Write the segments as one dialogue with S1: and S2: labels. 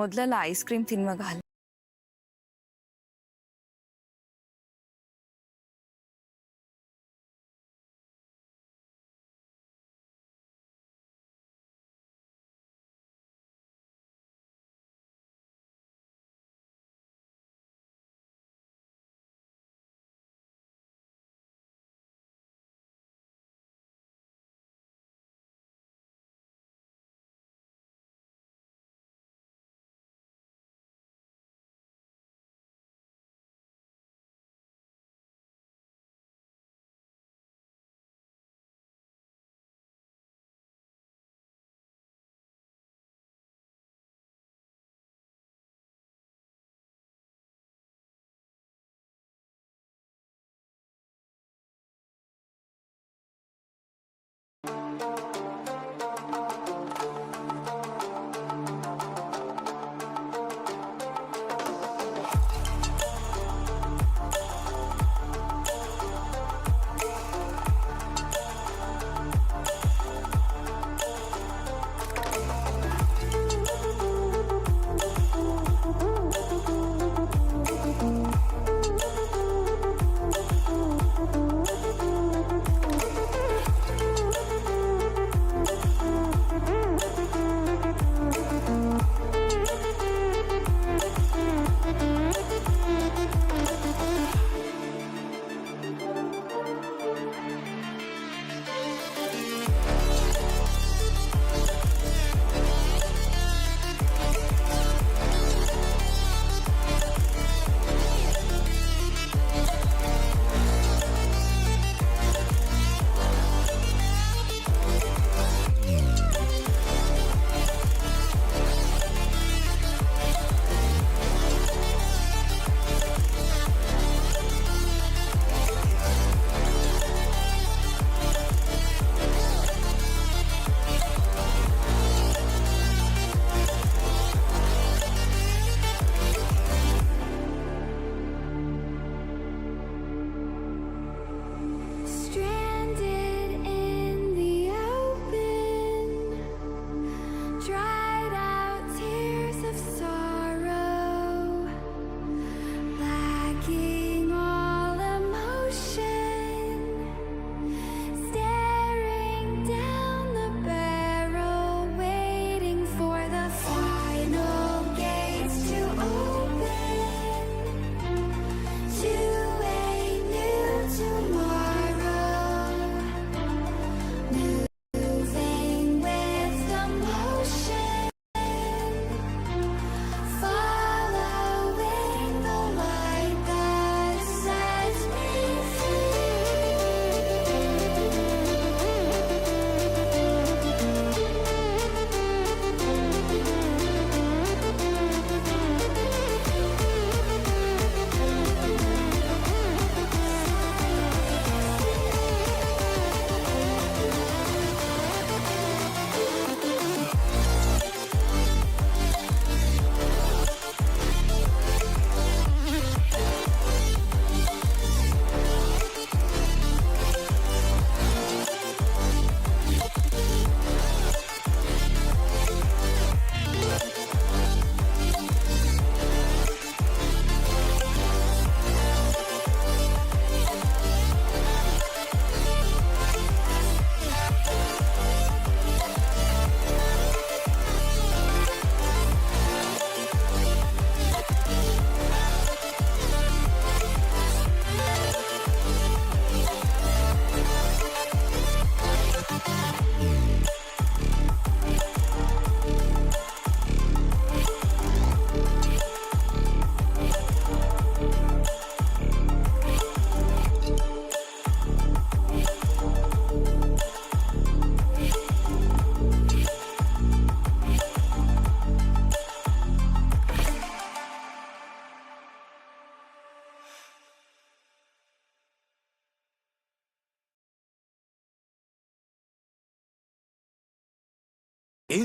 S1: ಮೊದಲೆಲ್ಲ ice cream ತಿನ್ನುವಾಗ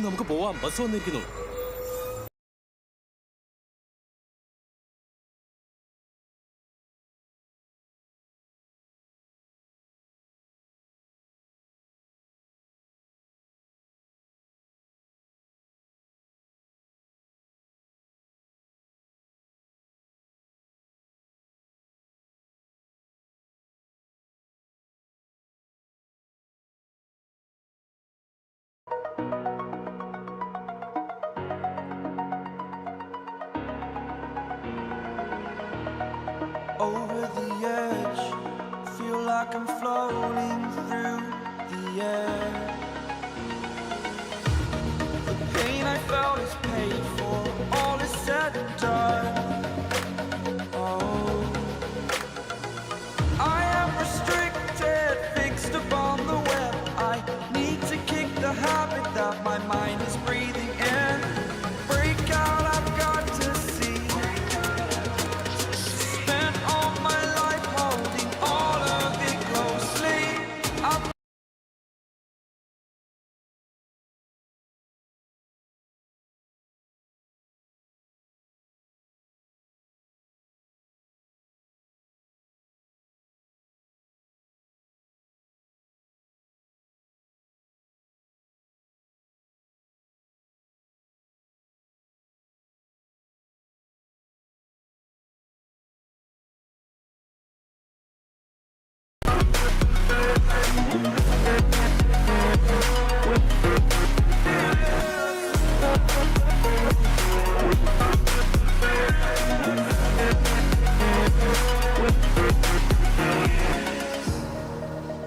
S2: നമുക്ക് പോവാം, ബസ് വന്നിരിക്കുന്നു.
S1: like I'm floating through the air. The pain I felt is paid for, all is said and done. Oh, I am restricted, fixed upon the web. I need to kick the habit that my mind is breathing in. Break out, I've got to see. Spent all my life holding all of it closely.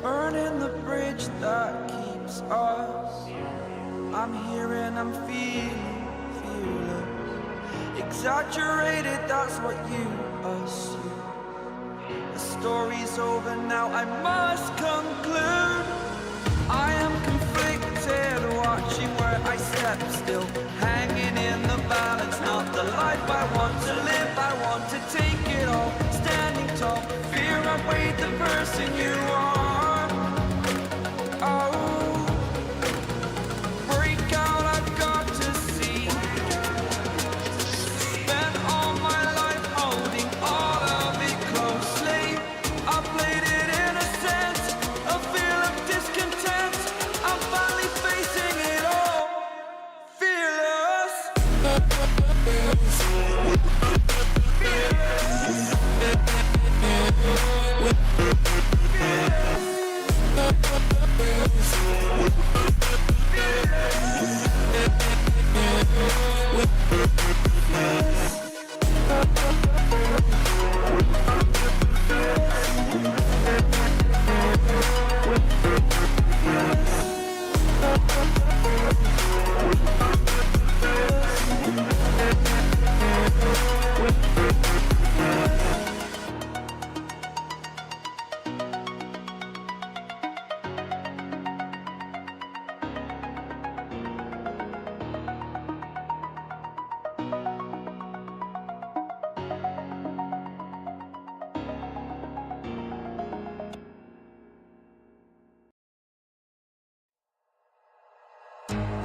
S1: Burning the bridge that keeps us. I'm here and I'm feeling fearless. Exaggerated, that's what you assume. The story's over now, I must conclude. I am conflicted, watching where I step still, hanging in the balance. Not the life I want to live, I want to take it all. Standing tall, fear outweighed the person you are. Oh, break out, I've got to see. Spent all my life holding all of it closely. I played it innocent, a feel of discontent. I'm finally facing it all, fearless.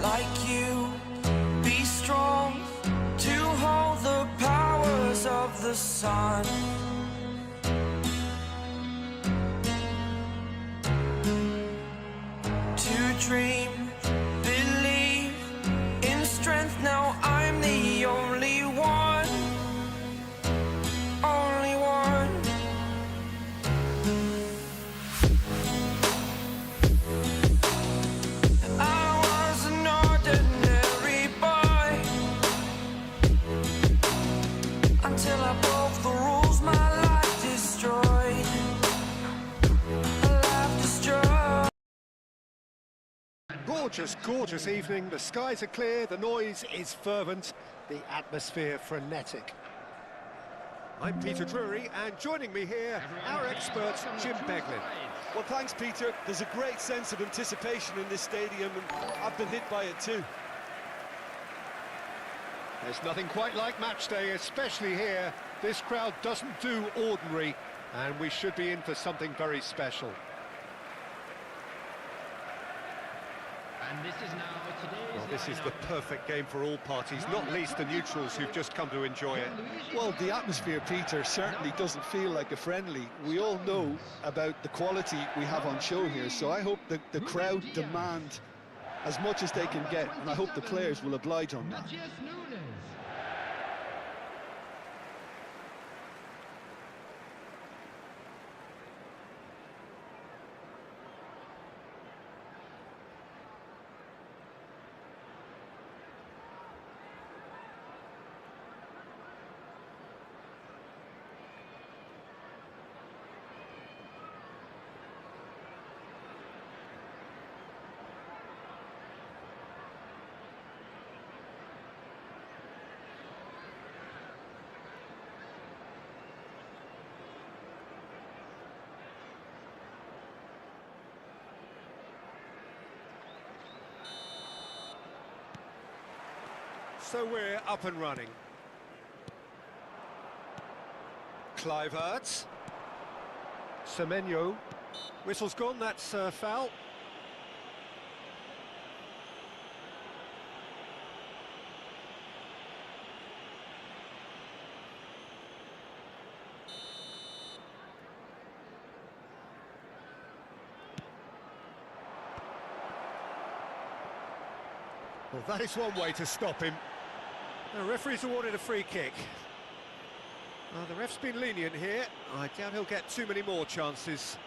S1: Like you, be strong to hold the powers of the sun. To dream, believe in strength. Now I'm the only one, only one. Until I broke the rules, my life destroyed. A life destroyed.
S3: Gorgeous, gorgeous evening. The skies are clear, the noise is fervent, the atmosphere frenetic. I'm Peter Drury, and joining me here, our expert, Jim Beglin.
S4: Well, thanks, Peter. There's a great sense of anticipation in this stadium, and I've been hit by it too.
S3: There's nothing quite like match day, especially here. This crowd doesn't do ordinary, and we should be in for something very special.
S5: And this is now today's
S3: Well, this is the perfect game for all parties, not least the neutrals who've just come to enjoy it.
S6: Well, the atmosphere, Peter, certainly doesn't feel like a friendly. We all know about the quality we have on show here, so I hope that the crowd demand as much as they can get, and I hope the players will oblige on that.
S3: So we're up and running. Kluivert. Semenyo. Whistle's gone, that's foul. Well, that is one way to stop him. The referee's awarded a free kick. The ref's been lenient here. I doubt he'll get too many more chances.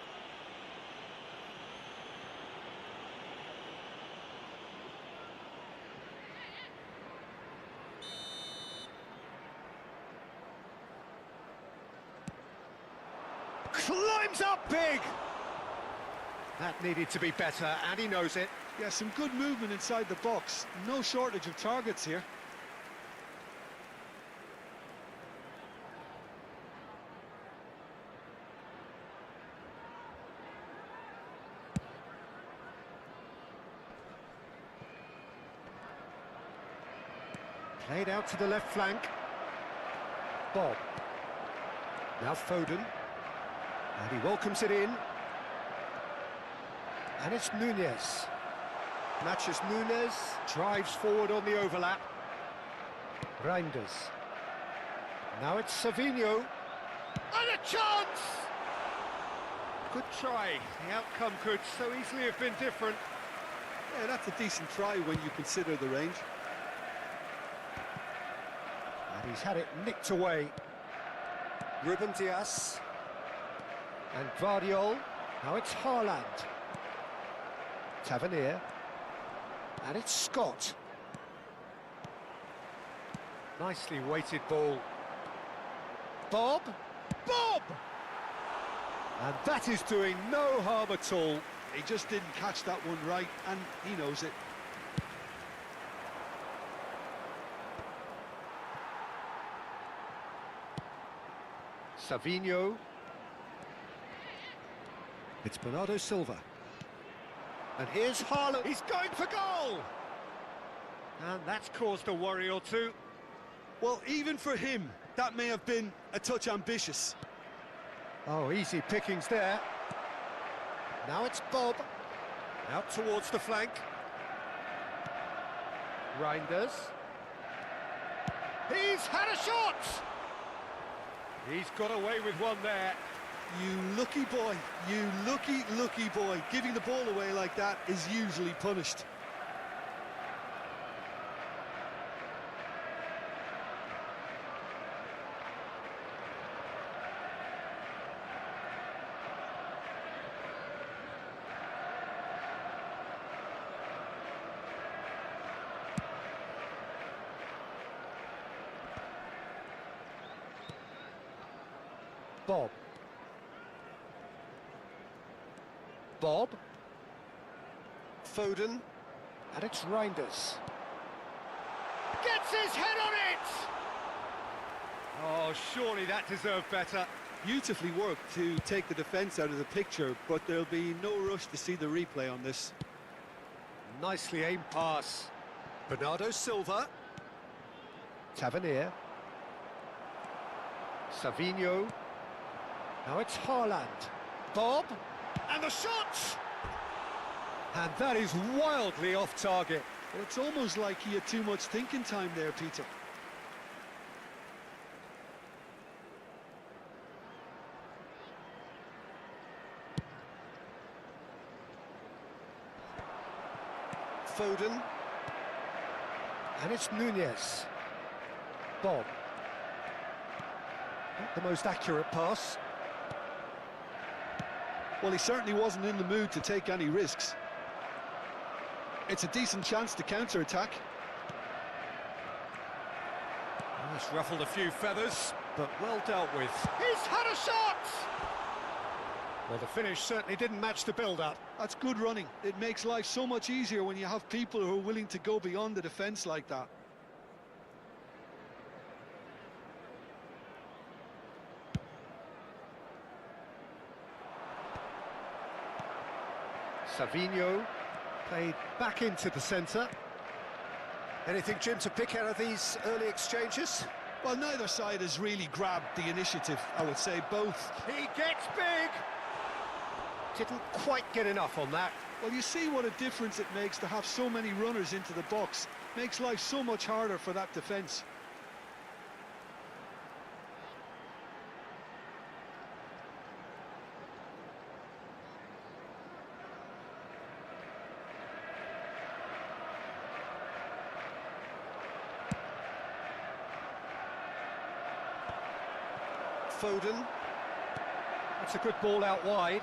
S3: Climbs up big! That needed to be better, and he knows it.
S6: Yeah, some good movement inside the box. No shortage of targets here.
S3: Played out to the left flank. Bob. Now Foden. And he welcomes it in. And it's Nunez. Matches Nunez, drives forward on the overlap. Reinders. Now it's Savinho. And a chance! Good try. The outcome could so easily have been different.
S6: Yeah, that's a decent try when you consider the range.
S3: And he's had it nicked away. Ruben Dias. And Guardiol. Now it's Haaland. Tavernier. And it's Scott. Nicely weighted ball. Bob! Bob! And that is doing no harm at all.
S6: He just didn't catch that one right, and he knows it.
S3: Savinho. It's Bernardo Silva. And here's Haaland. He's going for goal! And that's caused a worry or two.
S6: Well, even for him, that may have been a touch ambitious.
S3: Oh, easy pickings there. Now it's Bob. Out towards the flank. Reinders. He's had a shot! He's got away with one there.
S6: You lucky boy, you lucky boy. Giving the ball away like that is usually punished.
S3: Bob. Bob. Foden. And it's Reinders. Gets his head on it! Oh, surely that deserved better.
S6: Beautifully worked to take the defence out of the picture, but there'll be no rush to see the replay on this.
S3: Nicely aimed pass. Bernardo Silva. Tavernier. Savinho. Now it's Haaland. Bob. And the shot! And that is wildly off target.
S6: Well, it's almost like he had too much thinking time there, Peter.
S3: Foden. And it's Nunez. Bob. Not the most accurate pass.
S6: Well, he certainly wasn't in the mood to take any risks. It's a decent chance to counter-attack.
S3: It's ruffled a few feathers, but well dealt with. He's had a shot! Well, the finish certainly didn't match the build-up.
S6: That's good running. It makes life so much easier when you have people who are willing to go beyond the defence like that.
S3: Savinho played back into the centre. Anything, Jim, to pick out of these early exchanges?
S6: Well, neither side has really grabbed the initiative, I would say. Both.
S3: He gets big! Didn't quite get enough on that.
S6: Well, you see what a difference it makes to have so many runners into the box. Makes life so much harder for that defence.
S3: Foden. That's a good ball out wide.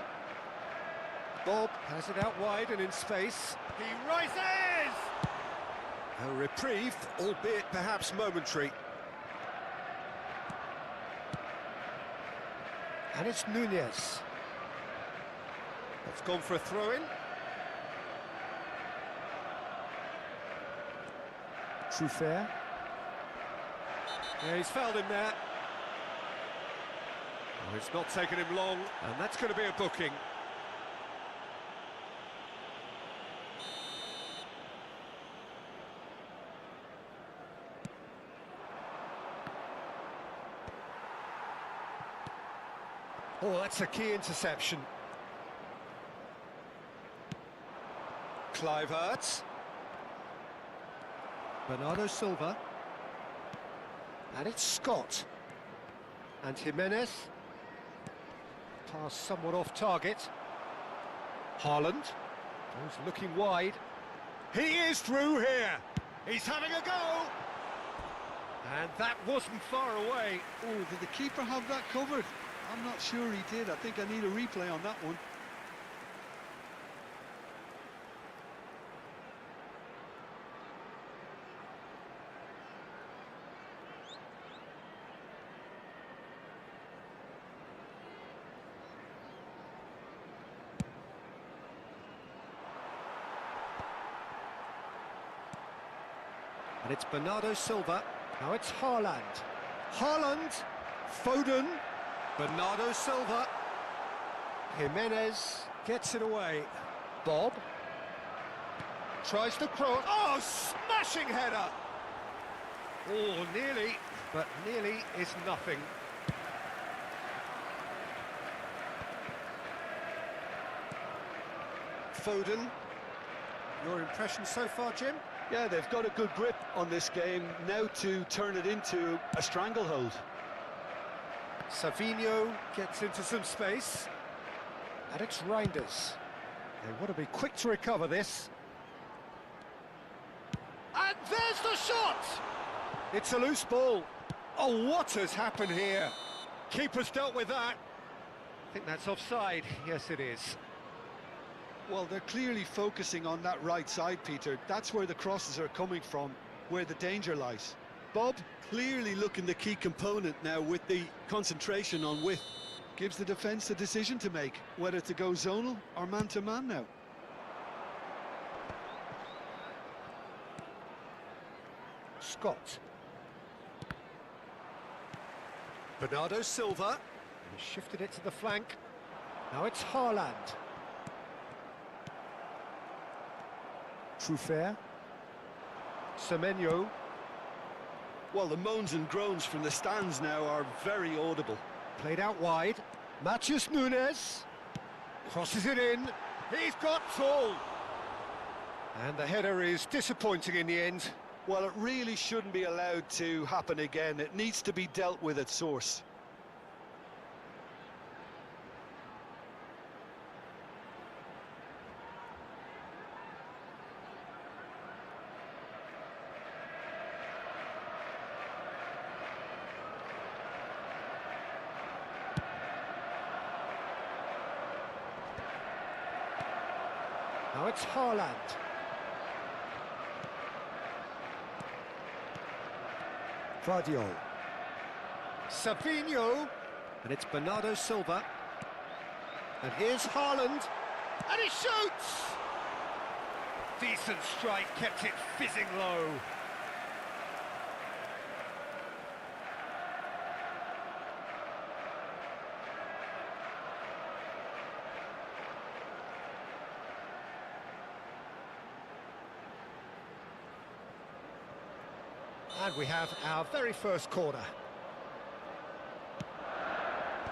S3: Bob has it out wide and in space. He rises! A reprieve, albeit perhaps momentary. And it's Nunez. That's gone for a throw-in. Truffert. Yeah, he's fouled him there. Oh, it's not taken him long, and that's going to be a booking. Oh, that's a key interception. Kluivert. Bernardo Silva. And it's Scott. And Jimenez. Pass somewhat off target. Haaland. Goes looking wide. He is through here. He's having a go. And that wasn't far away.
S6: Oh, did the keeper have that covered? I'm not sure he did. I think I need a replay on that one.
S3: And it's Bernardo Silva. Now it's Haaland. Haaland. Foden. Bernardo Silva. Jimenez gets it away. Bob. Tries to cross. Oh, smashing header! Oh, nearly, but nearly is nothing. Foden. Your impression so far, Jim?
S6: Yeah, they've got a good grip on this game now to turn it into a stranglehold.
S3: Savinho gets into some space. And it's Reinders. They want to be quick to recover this. And there's the shot! It's a loose ball. Oh, what has happened here? Keeper's dealt with that. I think that's offside. Yes, it is.
S6: Well, they're clearly focusing on that right side, Peter. That's where the crosses are coming from, where the danger lies. Bob clearly looking the key component now with the concentration on width. Gives the defence the decision to make, whether to go zonal or man-to-man now.
S3: Scott. Bernardo Silva. He shifted it to the flank. Now it's Haaland. Truffert. Semenyo.
S6: Well, the moans and groans from the stands now are very audible.
S3: Played out wide. Matheus Nunes. Crosses it in. He's got full. And the header is disappointing in the end.
S6: Well, it really shouldn't be allowed to happen again. It needs to be dealt with at source.
S3: Now it's Haaland. Vardiol. Savinho. And it's Bernardo Silva. And here's Haaland. And he shoots! Decent strike, kept it fizzing low. And we have our very first corner.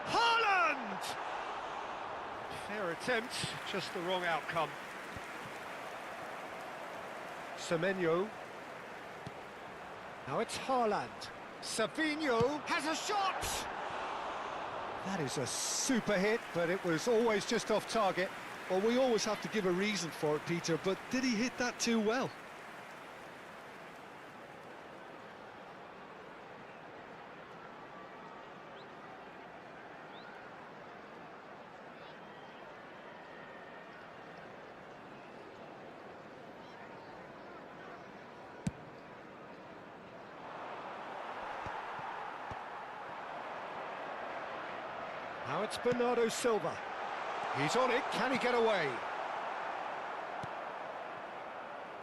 S3: Haaland! Fair attempt, just the wrong outcome. Semenyo. Now it's Haaland. Savinho has a shot! That is a super hit, but it was always just off target.
S6: Well, we always have to give a reason for it, Peter, but did he hit that too well?
S3: Now it's Bernardo Silva. He's on it, can he get away?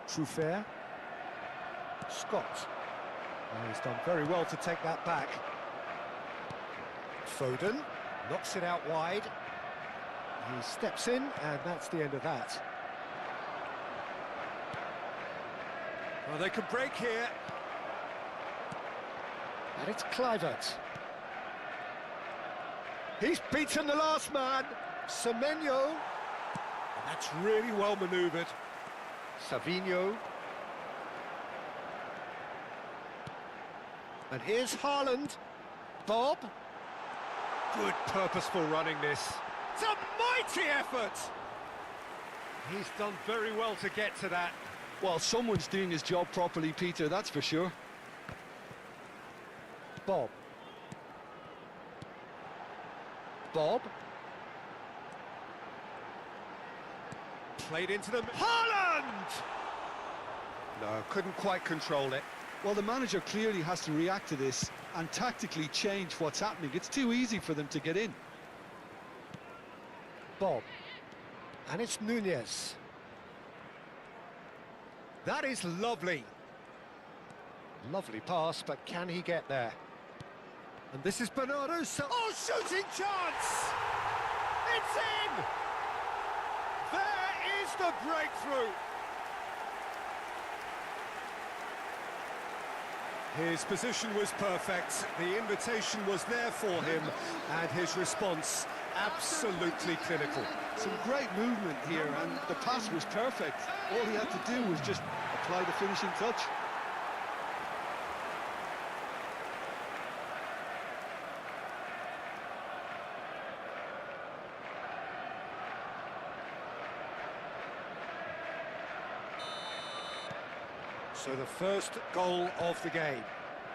S3: Truffert. Scott. And he's done very well to take that back. Foden knocks it out wide. He steps in, and that's the end of that.
S4: Well, they can break here.
S3: And it's Kluivert. He's beaten the last man. Semenyo. And that's really well manoeuvred. Savinho. And here's Haaland. Bob. Good purposeful running this. It's a mighty effort. He's done very well to get to that.
S6: Well, someone's doing his job properly, Peter, that's for sure.
S3: Bob. Bob. Played into them. Haaland! No, couldn't quite control it.
S6: Well, the manager clearly has to react to this and tactically change what's happening. It's too easy for them to get in.
S3: Bob. And it's Nunez. That is lovely. Lovely pass, but can he get there? And this is Bernardo Silva. Oh, shooting chance! It's in! There is the breakthrough! His position was perfect, the invitation was there for him, and his response absolutely clinical.
S6: Some great movement here, and the pass was perfect. All he had to do was just apply the finishing touch.
S3: So the first goal of the game.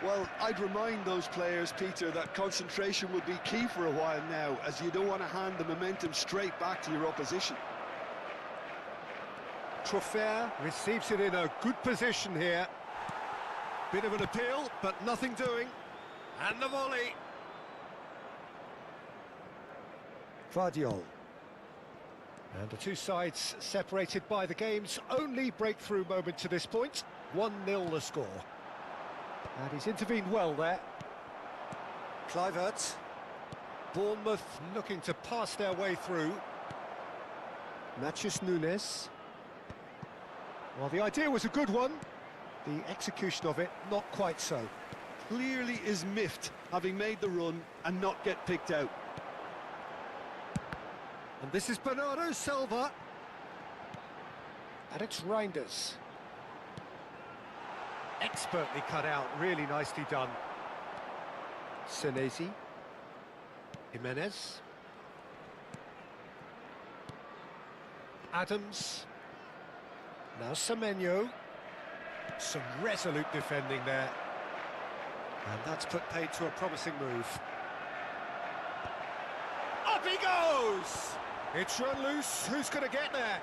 S6: Well, I'd remind those players, Peter, that concentration will be key for a while now, as you don't want to hand the momentum straight back to your opposition.
S3: Truffert receives it in a good position here. Bit of an appeal, but nothing doing. And the volley. Vardiol. And the two sides separated by the game's only breakthrough moment to this point. 1-0 the score. And he's intervened well there. Kluivert. Bournemouth looking to pass their way through. Natchez Nunes. Well, the idea was a good one. The execution of it, not quite so.
S6: Clearly is miffed, having made the run and not get picked out.
S3: And this is Bernardo Silva. And it's Reinders. Expertly cut out, really nicely done. Senesi. Jimenez. Adams. Now Semenyo. Some resolute defending there. And that's put paid to a promising move. Up he goes! It's run loose, who's going to get there?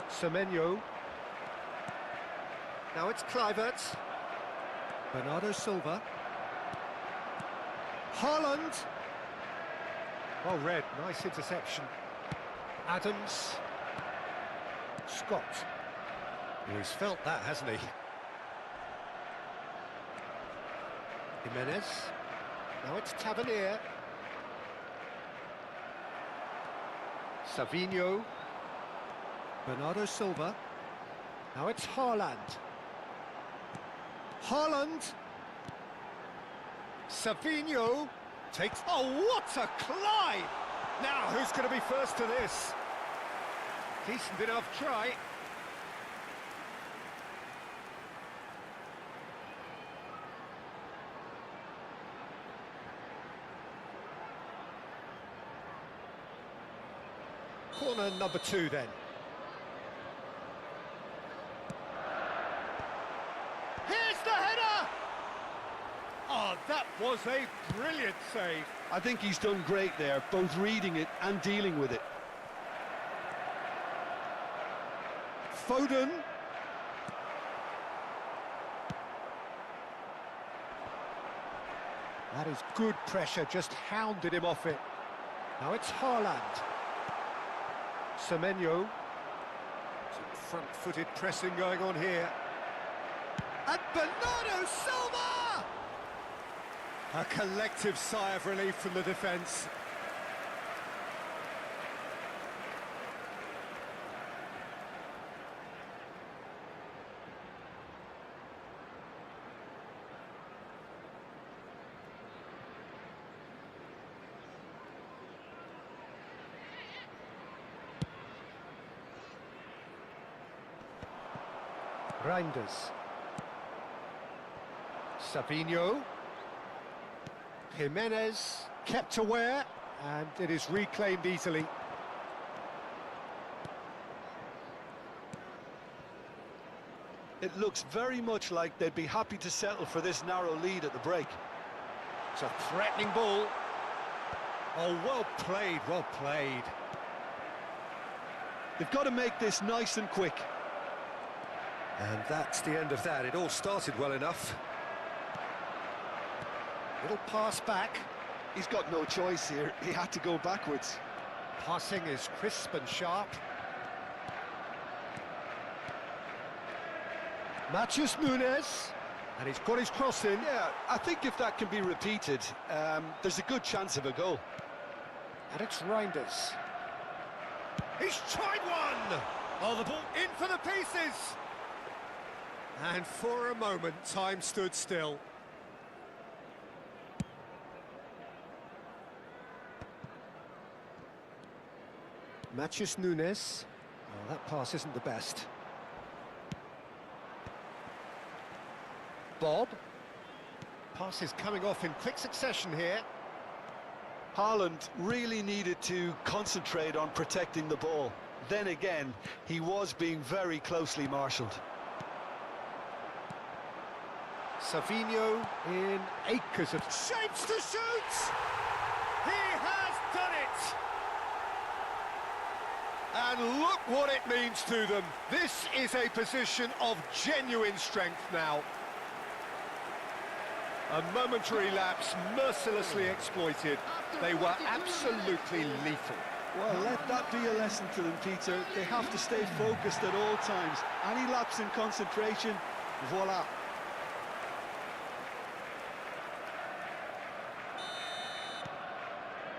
S3: Semenyo. Now it's Kluivert. Bernardo Silva. Haaland. Oh, Red, nice interception. Adams. Scott. Well, he's felt that, hasn't he? Jimenez. Now it's Tavernier. Savinho. Bernardo Silva. Now it's Haaland. Haaland. Savinho takes... Oh, what a climb! Now, who's going to be first to this? Decent enough try. Corner number 2 then. Here's the header! Oh, that was a brilliant save.
S6: I think he's done great there, both reading it and dealing with it.
S3: Foden. That is good pressure, just hounded him off it. Now it's Haaland. Semenyo. Some front-footed pressing going on here. And Bernardo Silva! A collective sigh of relief from the defence. Reinders. Savinho. Jimenez kept aware, and it is reclaimed easily.
S6: It looks very much like they'd be happy to settle for this narrow lead at the break.
S3: It's a threatening ball. Oh, well played, well played.
S6: They've got to make this nice and quick.
S3: And that's the end of that. It all started well enough. Little pass back.
S6: He's got no choice here. He had to go backwards.
S3: Passing is crisp and sharp. Matheus Nunes. And he's got his cross in.
S6: Yeah, I think if that can be repeated, there's a good chance of a goal.
S3: And it's Reinders. He's tried one! Oh, the ball in for the pieces! And for a moment, time stood still. Matheus Nunes. Oh, that pass isn't the best. Bob. Pass is coming off in quick succession here.
S6: Haaland really needed to concentrate on protecting the ball. Then again, he was being very closely marshalled.
S3: Savinho in acres of shapes to shoot! He has done it! And look what it means to them. This is a position of genuine strength now. A momentary lapse mercilessly exploited. They were absolutely lethal.
S6: Well, let that be a lesson to them, Peter. They have to stay focused at all times. Any lapse in concentration, voila.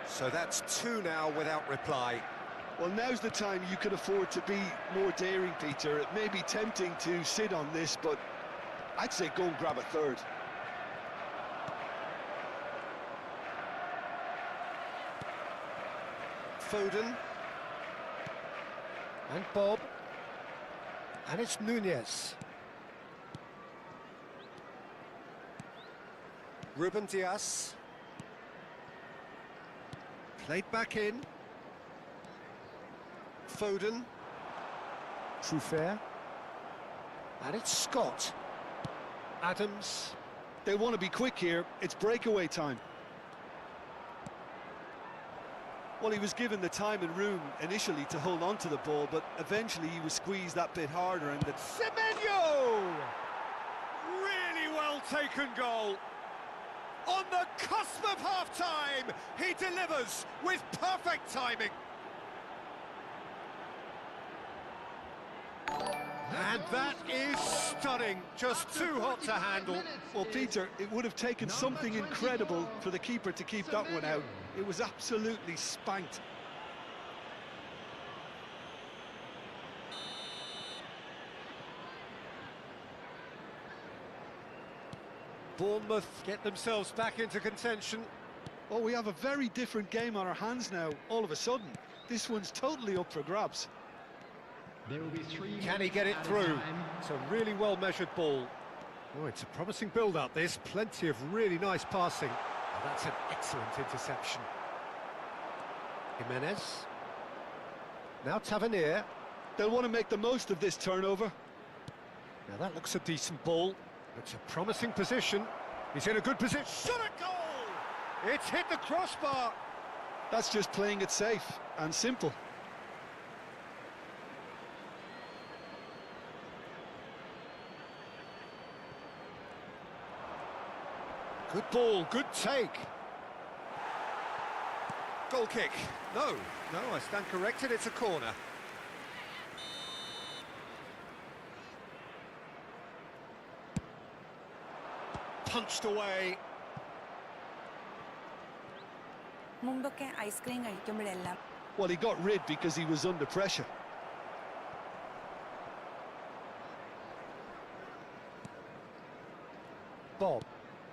S3: So that's 2 now without reply.
S6: Well, now's the time you can afford to be more daring, Peter. It may be tempting to sit on this, but I'd say go and grab a third.
S3: Foden. And Bob. And it's Nunez. Ruben Dias. Played back in. Foden. Truffert. And it's Scott. Adams.
S6: They want to be quick here. It's breakaway time. Well, he was given the time and room initially to hold on to the ball, but eventually he was squeezed that bit harder and the...
S3: Semenyo! Really well taken goal. On the cusp of half-time, he delivers with perfect timing. And that is stunning, just too hot to handle.
S6: Well, Peter, it would have taken something incredible for the keeper to keep that one out. It was absolutely spanked.
S3: Bournemouth get themselves back into contention.
S6: Oh, we have a very different game on our hands now, all of a sudden. This one's totally up for grabs.
S5: There will be 3
S3: Can he get it
S5: minutes
S3: through?
S5: added time.
S3: It's a really well-measured ball. Oh, it's a promising build-up, this. Plenty of really nice passing. Oh, that's an excellent interception. Jimenez. Now Tavernier.
S6: They'll want to make the most of this turnover.
S3: Now that looks a decent ball. It's a promising position. He's in a good position. Shot a goal! It's hit the crossbar.
S6: That's just playing it safe and simple.
S3: Good ball, good take. Goal kick. No, I stand corrected, it's a corner. Punched away.
S7: മുമ്പൊക്കെ ice cream കഴിക്കുമ്പോഴെല്ലാം
S6: Well, he got rid because he was under pressure.
S3: Bob,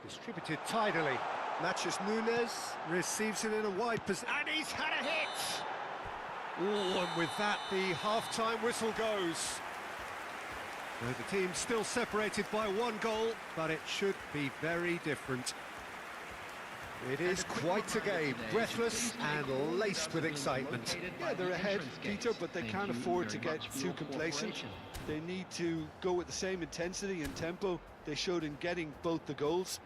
S3: distributed tidily. Matches Nunes, receives it in a wide position, and he's had a hit! Oh, and with that, the half-time whistle goes. Now, the team's still separated by 1 goal, but it should be very different. It is quite a game, breathless and laced with excitement.
S6: Yeah, they're ahead, Peter, but they can't afford to get too complacent. They need to go with the same intensity and tempo they showed in getting both the goals.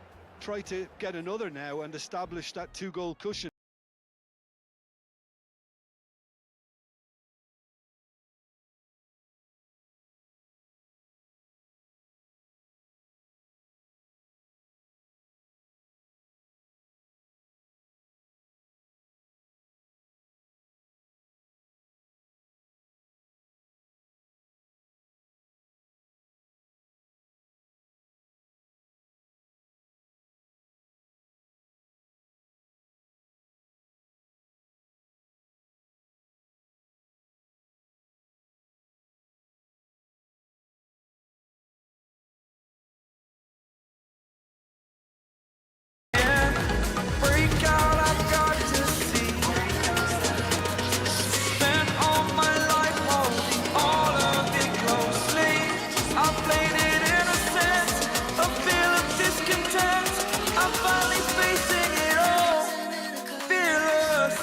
S6: Try to get another now and establish that 2-goal cushion.
S1: Break out, I've got to see. Spent all my life holding all of it closely. I played it innocent, a feel of discontent. I'm finally facing it all, fearless.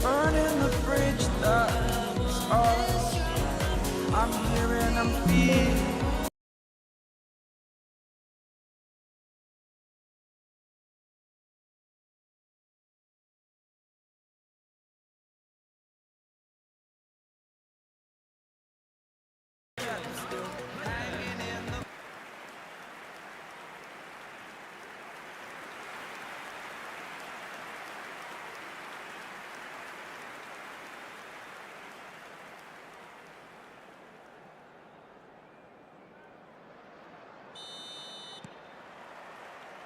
S1: Burning the bridge that is us. I'm here and I'm feeling.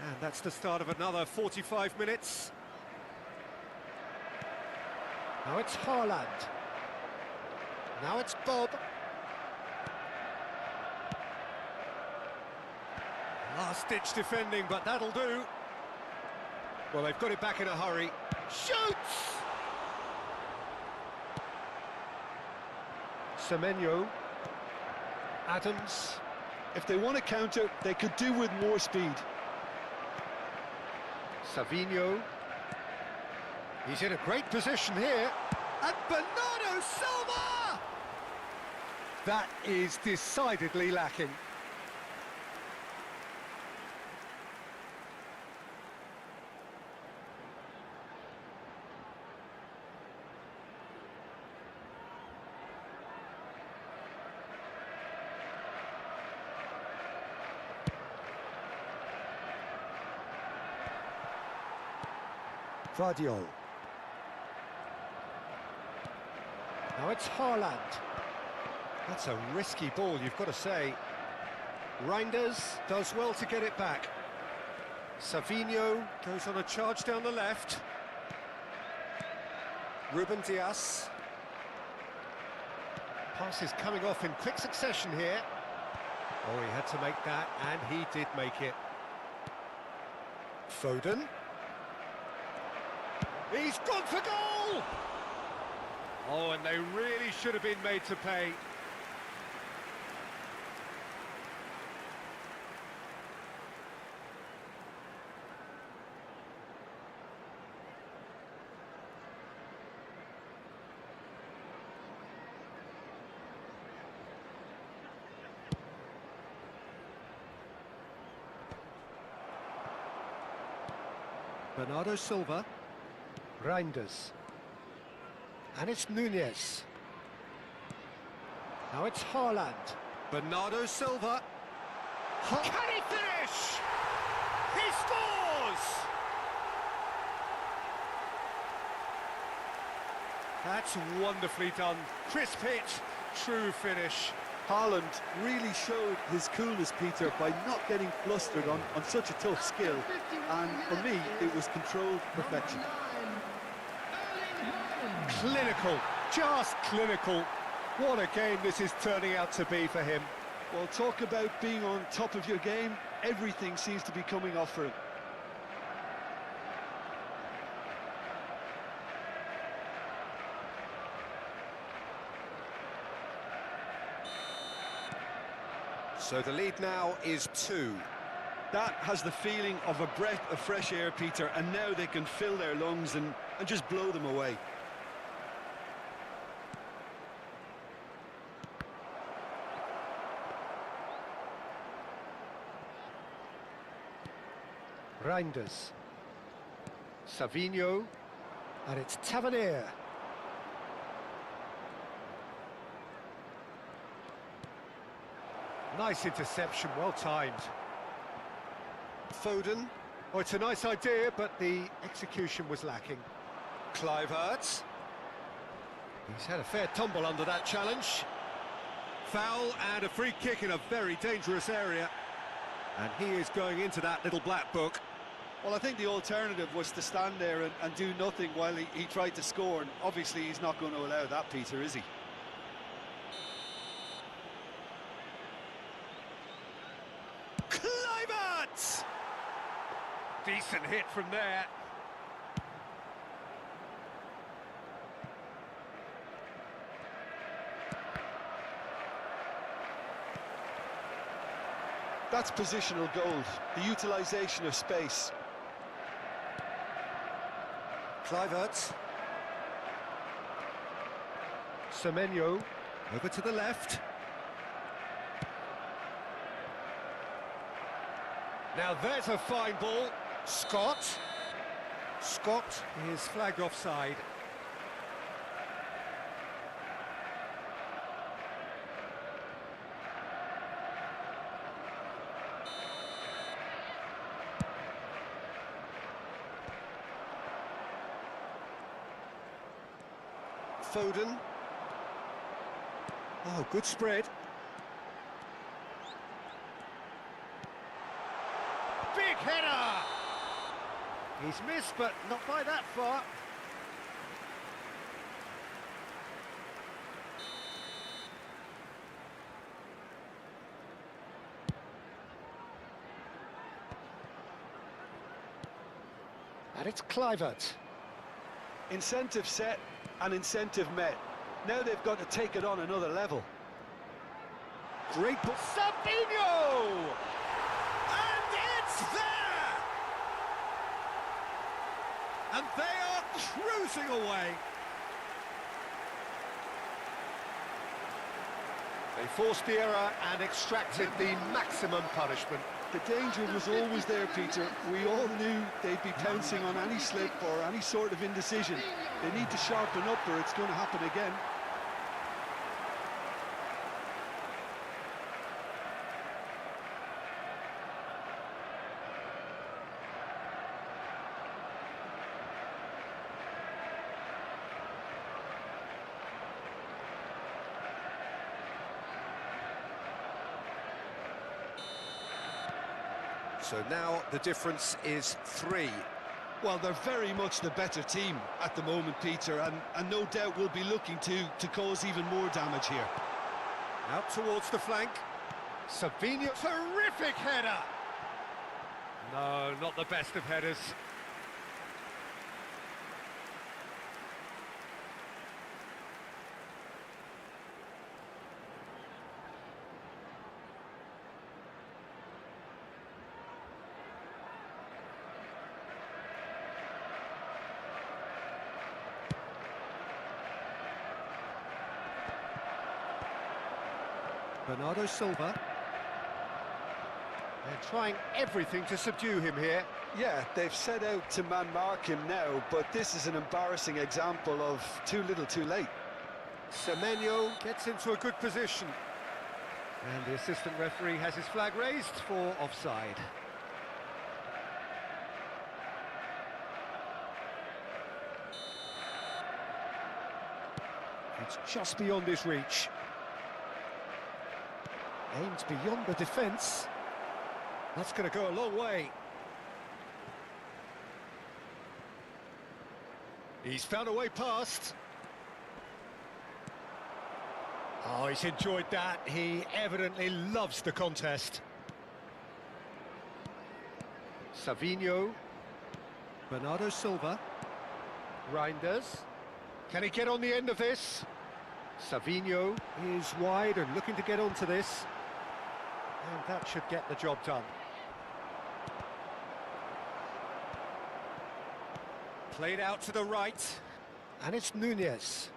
S3: And that's the start of another 45 minutes. Now it's Haaland. Now it's Bob. Last-ditch defending, but that'll do. Well, they've got it back in a hurry. Shoots! Semenyo. Adams.
S6: If they want to counter, they could do with more speed.
S3: Savinho. He's in a great position here. And Bernardo Silva! That is decidedly lacking. Vardiol. Now it's Haaland. That's a risky ball, you've got to say. Reinders does well to get it back. Savinho goes on a charge down the left. Ruben Dias. Pass is coming off in quick succession here. Oh, he had to make that, and he did make it. Foden. He's gone for goal! Oh, and they really should have been made to pay. Bernardo Silva. Reinders. And it's Nunez. Now it's Haaland. Bernardo Silva. Can he finish? He scores! That's wonderfully done. Crisp hit, true finish.
S6: Haaland really showed his coolness, Peter, by not getting flustered on such a tough skill. And for me, it was controlled perfection.
S3: Clinical, just clinical. What a game this is turning out to be for him.
S6: Well, talk about being on top of your game. Everything seems to be coming off for him.
S3: So the lead now is 2.
S6: That has the feeling of a breath of fresh air, Peter, and now they can fill their lungs and just blow them away.
S3: Reinders. Savinho. And it's Tavernier. Nice interception, well timed. Foden. Oh, it's a nice idea, but the execution was lacking. Kluivert. He's had a fair tumble under that challenge. Foul and a free kick in a very dangerous area. And he is going into that little black book.
S6: Well, I think the alternative was to stand there and do nothing while he tried to score. And obviously he's not going to allow that, Peter, is he?
S3: Kluivert! Decent hit from there.
S6: That's positional gold, the utilisation of space.
S3: Kluivert. Semenyo over to the left. Now there's a fine ball. Scott. Scott is flagged offside. Foden. Oh, good spread. Big header! He's missed, but not by that far. And it's Kluivert.
S6: Incentive set and incentive met. Now they've got to take it on another level.
S3: Great ball. Savinho! And it's there! And they are cruising away. They forced the error and extracted the maximum punishment.
S6: The danger was always there, Peter. We all knew they'd be pouncing on any slip or any sort of indecision. They need to sharpen up or it's going to happen again.
S3: So now the difference is 3.
S6: Well, they're very much the better team at the moment, Peter, and no doubt will be looking to cause even more damage here.
S3: Out towards the flank. Savinho, terrific header! No, not the best of headers. Bernardo Silva. They're trying everything to subdue him here.
S6: Yeah, they've set out to man-mark him now, but this is an embarrassing example of too little too late.
S3: Semenyo gets into a good position. And the assistant referee has his flag raised for offside. It's just beyond his reach. Aimed beyond the defence. That's going to go a long way. He's found a way past. Oh, he's enjoyed that. He evidently loves the contest. Savinho. Bernardo Silva. Reinders. Can he get on the end of this? Savinho is wide and looking to get onto this. And that should get the job done. Played out to the right. And it's Nunez.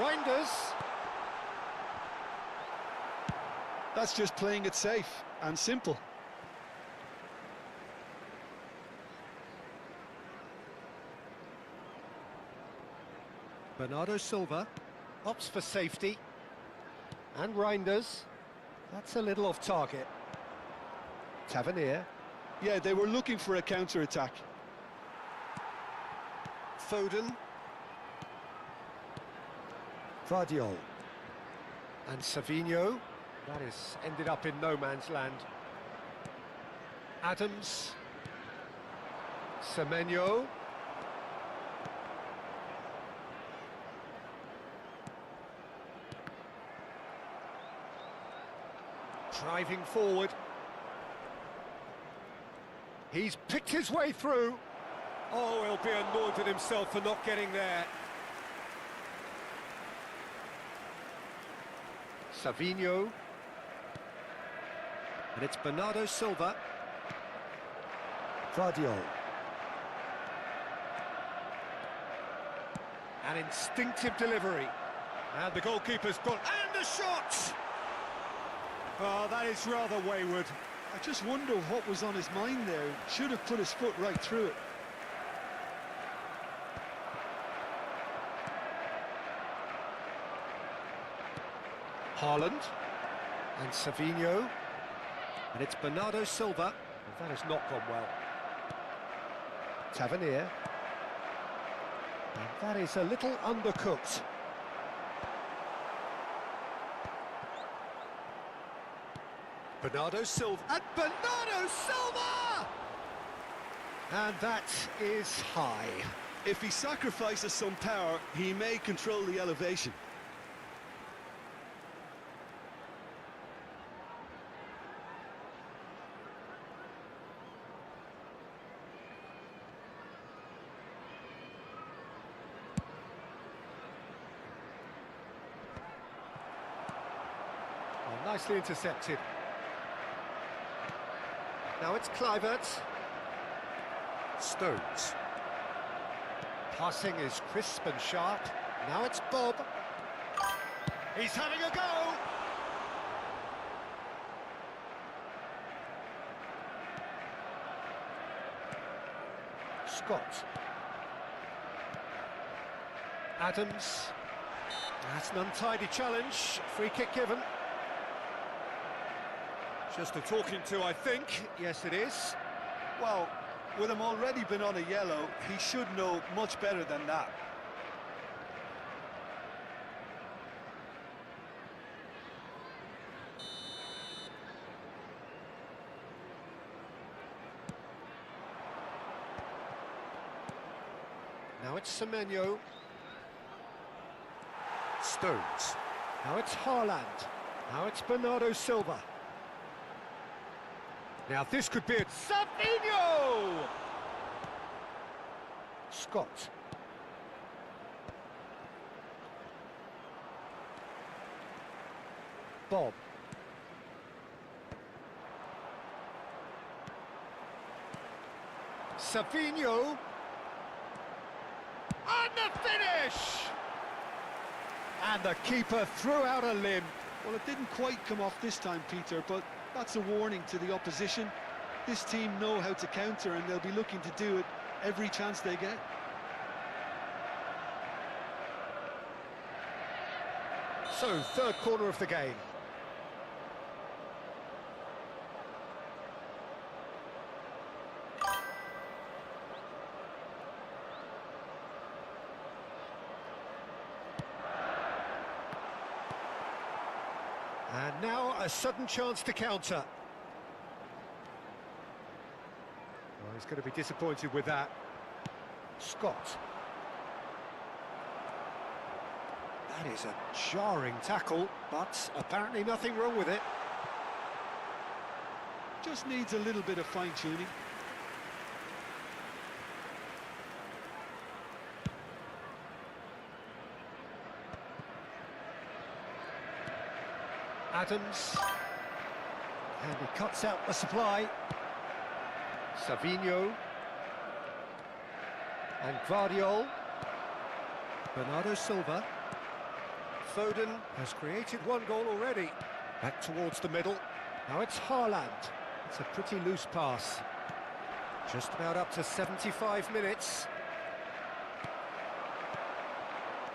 S3: Reinders.
S6: That's just playing it safe and simple.
S3: Bernardo Silva opts for safety. And Reinders. That's a little off target. Tavernier.
S6: Yeah, they were looking for a counter-attack.
S3: Foden. Vardiol. And Savinho. That is ended up in no man's land. Adams. Semenyo. Driving forward. He's picked his way through. Oh, he'll be annoyed with himself for not getting there. Savinho. And it's Bernardo Silva. Vardiol. An instinctive delivery. And the goalkeeper's gone. And the shot! Oh, that is rather wayward.
S6: I just wonder what was on his mind there. Should have put his foot right through it.
S3: Haaland. And Savinho. And it's Bernardo Silva. And that has not gone well. Tavernier. And that is a little undercooked. Bernardo Silva. And Bernardo Silva! And that is high.
S6: If he sacrifices some power, he may control the elevation.
S3: Oh, nicely intercepted. Now it's Kluivert. Stones. Passing is crisp and sharp. Now it's Bob. He's having a go! Scott. Adams. That's an untidy challenge. Free kick given. Just a talking to, I think. Yes, it is.
S6: Well, with him already been on a yellow, he should know much better than that.
S3: it's Semenyo. Stones. Now it's Haaland. Now it's Bernardo Silva. Now this could be it. Savinho! Scott. Bob. Savinho. And the finish! And the keeper threw out a limb.
S6: Well, it didn't quite come off this time, Peter, but that's a warning to the opposition. This team know how to counter, and they'll be looking to do it every chance they get.
S3: So, third corner of the game. And now a sudden chance to counter. Oh, he's going to be disappointed with that. Scott. That is a jarring tackle, but apparently nothing wrong with it.
S6: Just needs a little bit of fine-tuning.
S3: Adams, and he cuts out the supply. Savinho, and Guardiol. Bernardo Silva. Foden has created one goal already. Back towards the middle. Now it's Haaland. It's a pretty loose pass. Just about up to 75 minutes.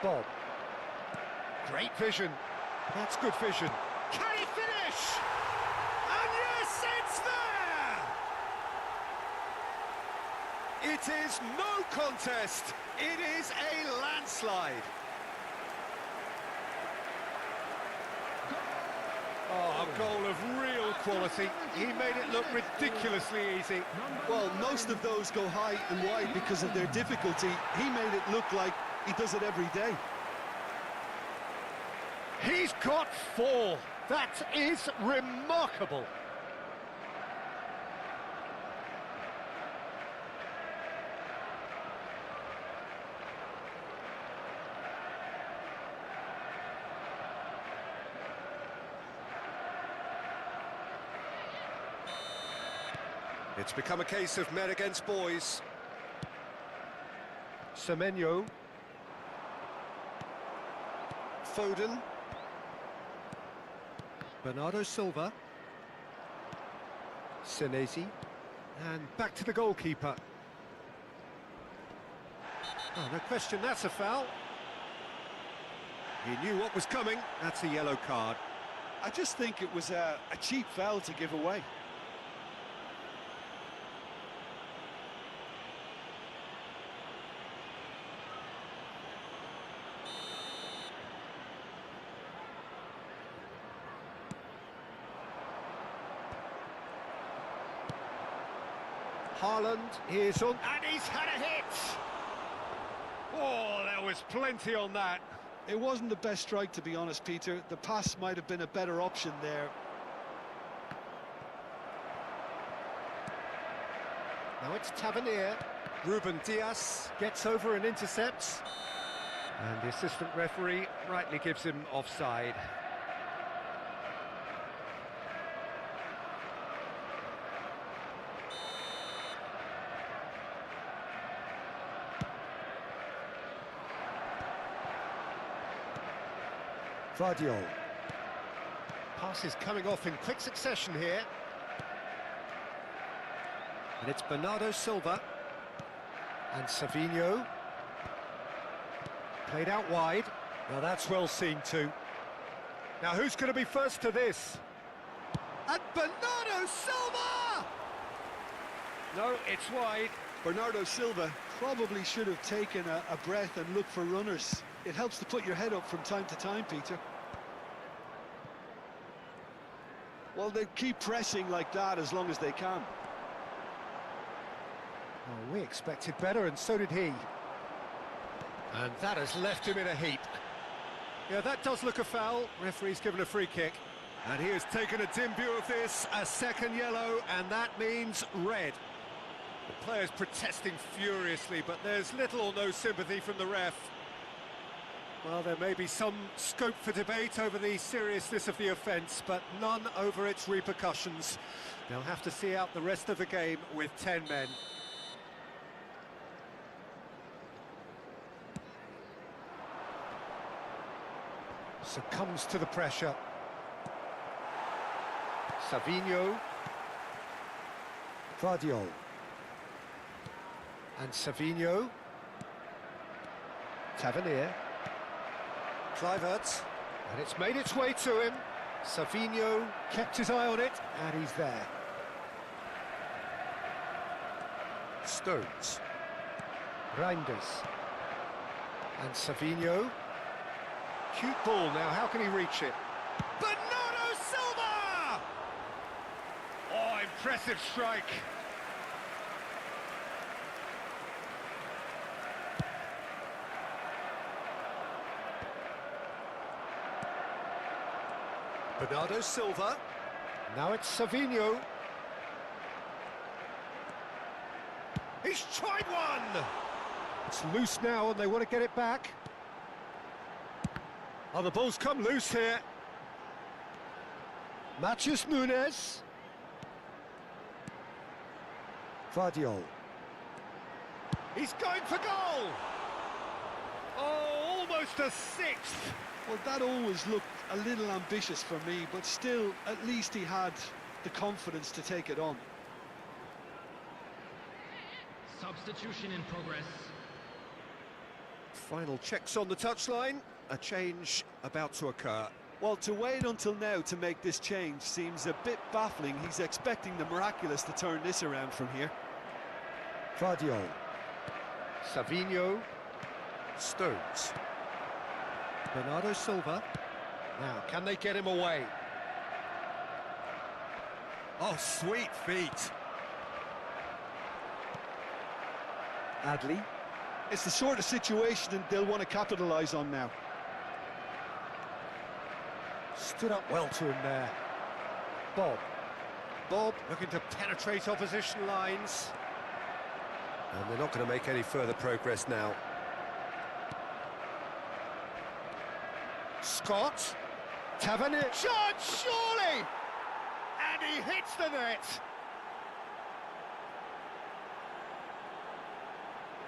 S3: Bob. Great vision. That's good vision. Can he finish? And yes, it's there! It is no contest. It is a landslide. Oh, a goal of real quality. He made it look ridiculously easy.
S6: Well, most of those go high and wide because of their difficulty. He made it look like he does it every day.
S3: He's got 4. That is remarkable. It's become a case of men against boys. Semenyo. Foden. Bernardo Silva. Senesi. And back to the goalkeeper. Oh, no question, that's a foul. He knew what was coming. That's a yellow card.
S6: I just think it was a cheap foul to give away.
S3: Haaland is on, and he's had a hit! Oh, there was plenty on that.
S6: It wasn't the best strike, to be honest, Peter. The pass might have been a better option there.
S3: Now it's Tavernier. Ruben Dias gets over and intercepts. And the assistant referee rightly gives him offside. Guardiol. Pass is coming off in quick succession here. And it's Bernardo Silva. And Savinho. Played out wide. Now that's well seen too. Now who's going to be first to this? And Bernardo Silva! No, it's wide.
S6: Bernardo Silva probably should have taken a breath and looked for runners. It helps to put your head up from time to time, Peter. Well, they keep pressing like that as long as they can.
S3: Oh, we expected better, and so did he. And that has left him in a heap. Yeah, that does look a foul. Referee's given a free kick. And he has taken a dim view of this, a second yellow, and that means red. The players protesting furiously, but there's little or no sympathy from the ref. Well, there may be some scope for debate over the seriousness of the offence, but none over its repercussions. They'll have to see out the rest of the game with 10 men. Succumbs to the pressure. Savinho. Vardiol. And Savinho. Tavernier. Kluivert. And it's made its way to him. Savinho kept his eye on it, and he's there. Stones. Reinders. And Savinho. Cute ball now, how can he reach it? Bernardo Silva! Oh, impressive strike. Bernardo Silva. Now it's Savinho. He's tried one! It's loose now and they want to get it back. Oh, the ball's come loose here. Matheus Nunes. Vardiol. He's going for goal! Oh, almost a sixth!
S6: Well, that always looked a little ambitious for me, but still, at least he had the confidence to take it on.
S5: Substitution in progress.
S3: Final checks on the touchline. A change about to occur.
S6: Well, to wait until now to make this change seems a bit baffling. He's expecting the miraculous to turn this around from here.
S3: Vardiol. Savinho. Stones. Bernardo Silva. Now, can they get him away? Oh, sweet feet.
S6: Adley. It's the sort of situation that they'll want to capitalise on now.
S3: Stood up well to him there. Bob looking to penetrate opposition lines. And they're not going to make any further progress now. Scott. Tavernier. Shot, surely! And he hits the net.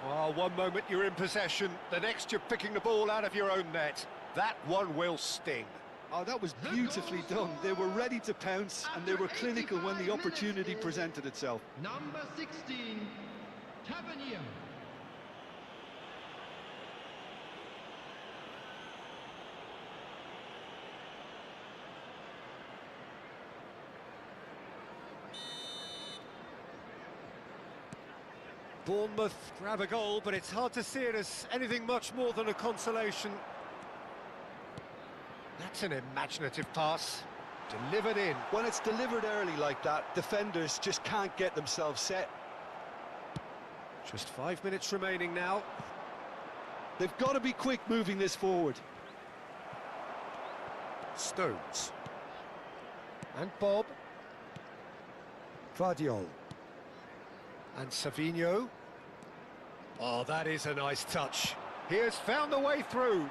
S3: Well, one moment you're in possession, the next you're picking the ball out of your own net. That one will sting.
S6: Oh, that was beautifully done. They were ready to pounce, and they were clinical when the opportunity presented itself.
S5: Number 16, Tavernier.
S3: Bournemouth grab a goal, but it's hard to see it as anything much more than a consolation. That's an imaginative pass, delivered in.
S6: When it's delivered early like that, defenders just can't get themselves set.
S3: Just 5 minutes remaining now.
S6: They've got to be quick moving this forward.
S3: Stones. And Bob. Vardiol. And Savinho. Oh, that is a nice touch. He has found the way through.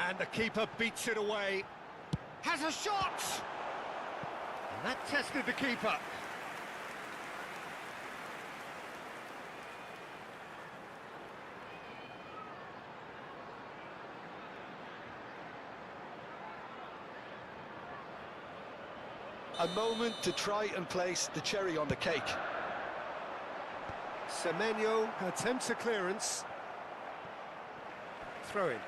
S3: And the keeper beats it away. Has a shot! And that tested the keeper.
S6: A moment to try and place the cherry on the cake.
S3: Semenyo attempts a clearance. Throw in.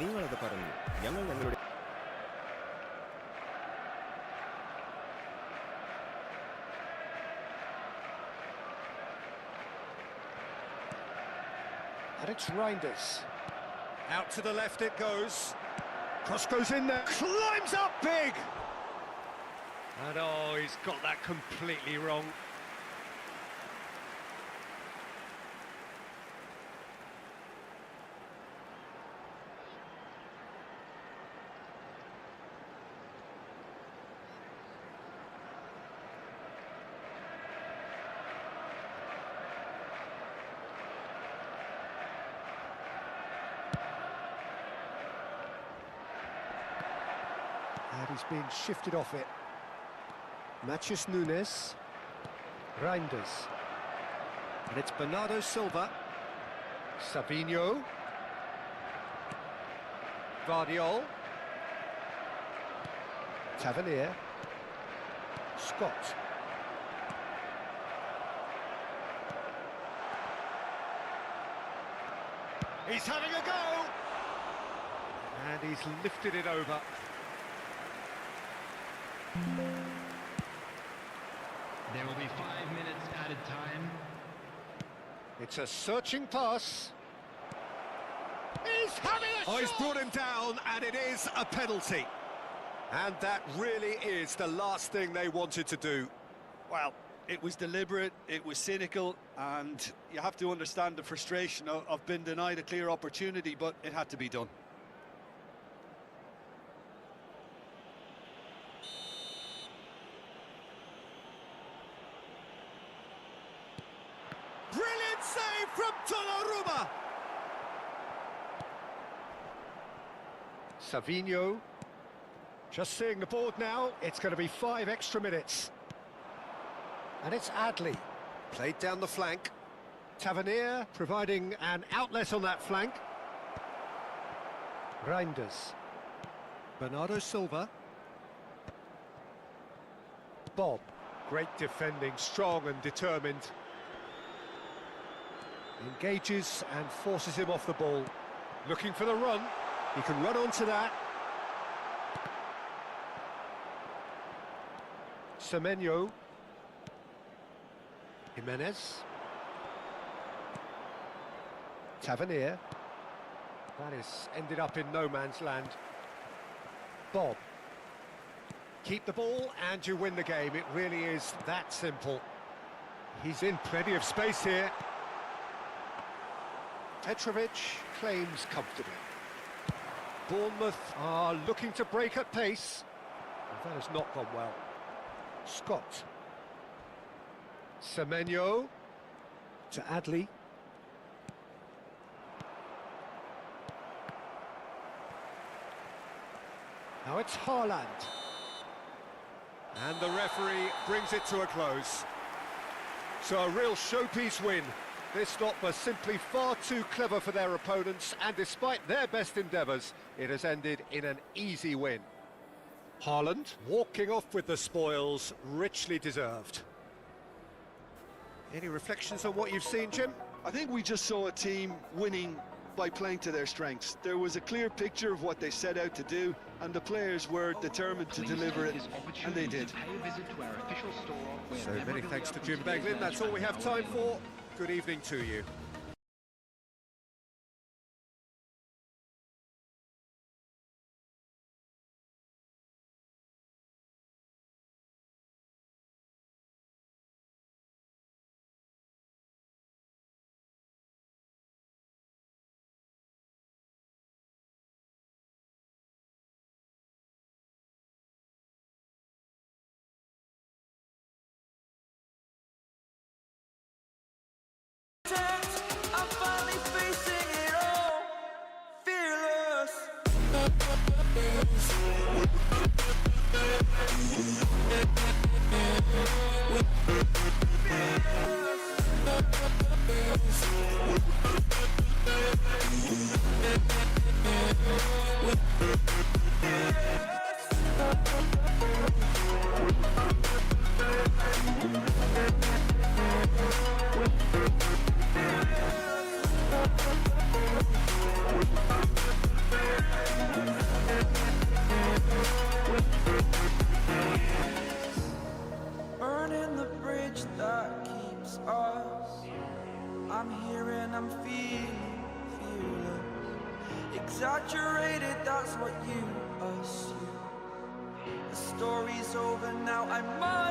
S2: നിങ്ങളത് പറഞ്ഞു ഞങ്ങൾ ഞങ്ങളുടെ
S3: And it's Reinders. Out to the left it goes. Cross goes in there, climbs up big! And oh, he's got that completely wrong. And he's been shifted off it. Matheus Nunes. Reinders. And it's Bernardo Silva. Savinho. Vardiol. Tavernier. Scott. He's having a go! And he's lifted it over.
S5: There will be 5 minutes added time.
S3: It's a searching pass. He's having a shot! He's brought him down, and it is a penalty. And that really is the last thing they wanted to do.
S6: Well, it was deliberate, it was cynical, and you have to understand the frustration of being denied a clear opportunity, but it had to be done.
S3: Brilliant save from Donnarumma. Savinho. Just seeing the board now, it's going to be 5 extra minutes. And it's Adley. Played down the flank. Tavernier providing an outlet on that flank. Reinders. Bernardo Silva. Bob. Great defending, strong and determined. Engages and forces him off the ball. Looking for the run. He can run onto that. Semenyo. Jimenez. Tavernier. That is ended up in no man's land. Bob. Keep the ball and you win the game. It really is that simple. He's in plenty of space here. Petrovic claims comfortably. Bournemouth are looking to break at pace. That has not gone well. Scott. Semenyo. To Adley. Now it's Haaland. And the referee brings it to a close. So a real showpiece win. This lot was simply far too clever for their opponents, and despite their best endeavours, it has ended in an easy win. Haaland walking off with the spoils, richly deserved. Any reflections on what you've seen, Jim?
S6: I think we just saw a team winning by playing to their strengths. There was a clear picture of what they set out to do, and the players were determined to deliver it, and they did.
S3: So many thanks to Jim Beglin. That's all we have time for. Good evening to you.
S1: Turns exaggerated, that's what you assume. The story's over now, I must